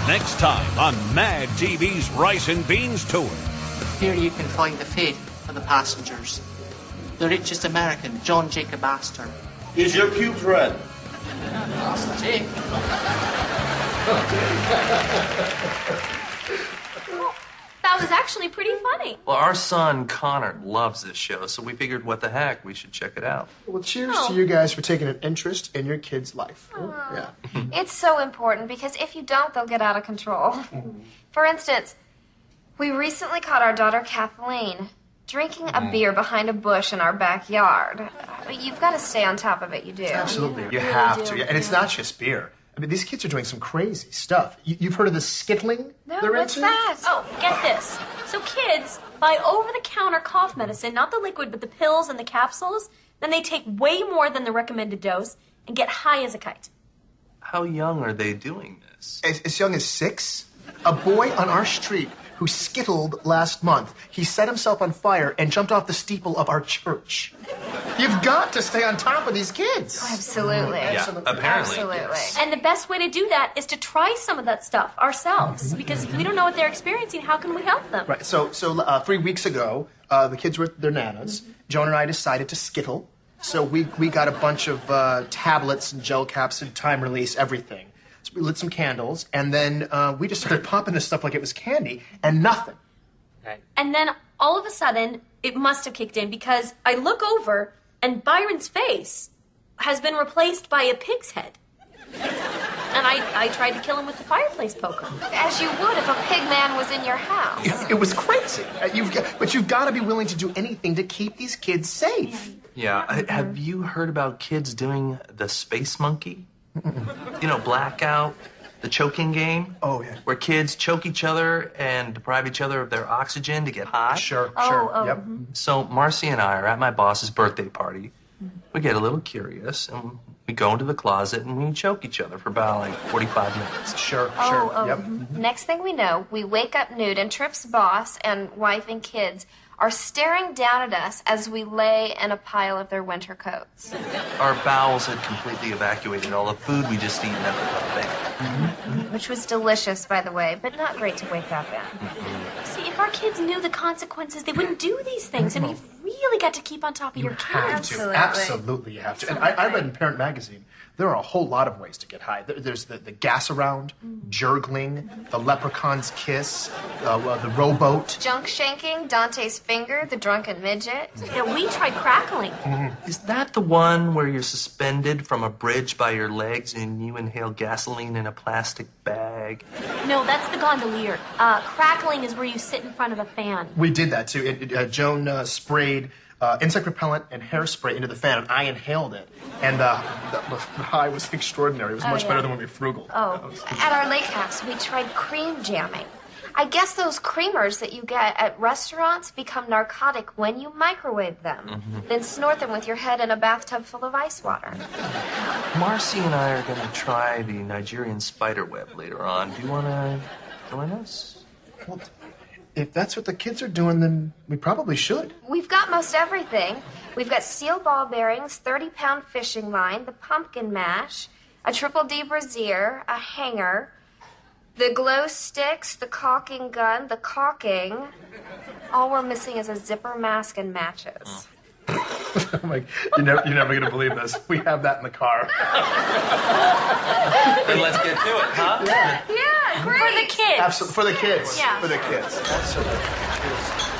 Next time on Mad TV's Rice and Beans Tour. Here you can find the fate for the passengers. The richest American, John Jacob Astor. Is your pubes red? Ask Jake. That was actually pretty funny. Well, our son, Connor, loves this show, so we figured, what the heck, we should check it out. Well, cheers to you guys for taking an interest in your kid's life. Yeah. It's so important because if you don't, they'll get out of control. For instance, we recently caught our daughter Kathleen drinking a beer behind a bush in our backyard. You've got to stay on top of it, you do. Absolutely. You really have do. to. Yeah. And it's not just beer. I mean, these kids are doing some crazy stuff. You've heard of the skittling No, they're what's into? that? Oh, get this. So kids buy over-the-counter cough medicine, not the liquid, but the pills and the capsules. Then they take way more than the recommended dose and get high as a kite. How young are they doing this? As young as 6? A boy on our street who skittled last month. He set himself on fire and jumped off the steeple of our church. You've got to stay on top of these kids. Absolutely. Yeah, apparently. Absolutely. And the best way to do that is to try some of that stuff ourselves. Because if we don't know what they're experiencing, how can we help them? Right. So 3 weeks ago, the kids were at their nanas. Joan and I decided to skittle. So we got a bunch of tablets and gel caps and time release, everything. So we lit some candles, and then we just started popping this stuff like it was candy, and nothing. And then all of a sudden, it must have kicked in because I look over and Byron's face has been replaced by a pig's head. And I tried to kill him with the fireplace poker. As you would if a pig man was in your house. It was crazy. But you've got to be willing to do anything to keep these kids safe. Yeah, have you heard about kids doing the space monkey? You know, blackout, the choking game? Oh, yeah. Where kids choke each other and deprive each other of their oxygen to get high? Sure. Yep. So Marcy and I are at my boss's birthday party. We get a little curious, and we go into the closet, and we choke each other for about, 45 minutes. Sure. Yep. Next thing we know, we wake up nude and Tripp's boss and wife and kids are staring down at us as we lay in a pile of their winter coats. Our bowels had completely evacuated all the food we just eaten at the buffet. Which was delicious, by the way, but not great to wake up in. See, if our kids knew the consequences, they wouldn't do these things. And you've really got to keep on top of your kids. Absolutely, you have to. And I read in Parent Magazine, there are a whole lot of ways to get high. There's the gas around, jurgling, the leprechaun's kiss, the rowboat. Junk shanking, Dante's finger, the drunken midget. Yeah, we tried crackling. Is that the one where you're suspended from a bridge by your legs and you inhale gasoline in a plastic bag? No, that's the gondolier. Crackling is where you sit in front of a fan. We did that too. Joan sprayed insect repellent and hairspray into the fan, and I inhaled it. And the high was extraordinary. It was much better than when we were frugal. At our lake house, we tried cream jamming. I guess those creamers that you get at restaurants become narcotic when you microwave them, then snort them with your head in a bathtub full of ice water. Marcy and I are going to try the Nigerian spider web later on. Do you want to join us? Well, if that's what the kids are doing, then we probably should. We've got most everything. We've got steel ball bearings, 30-pound fishing line, the pumpkin mash, a triple D brassiere, a hanger, the glow sticks, the caulking gun, the caulking. All we're missing is a zipper mask and matches. You're never going to believe this. We have that in the car. Then let's get to it, huh? Yeah, great. For the kids. Absolutely. For the kids. Yeah. For the kids. Absolutely.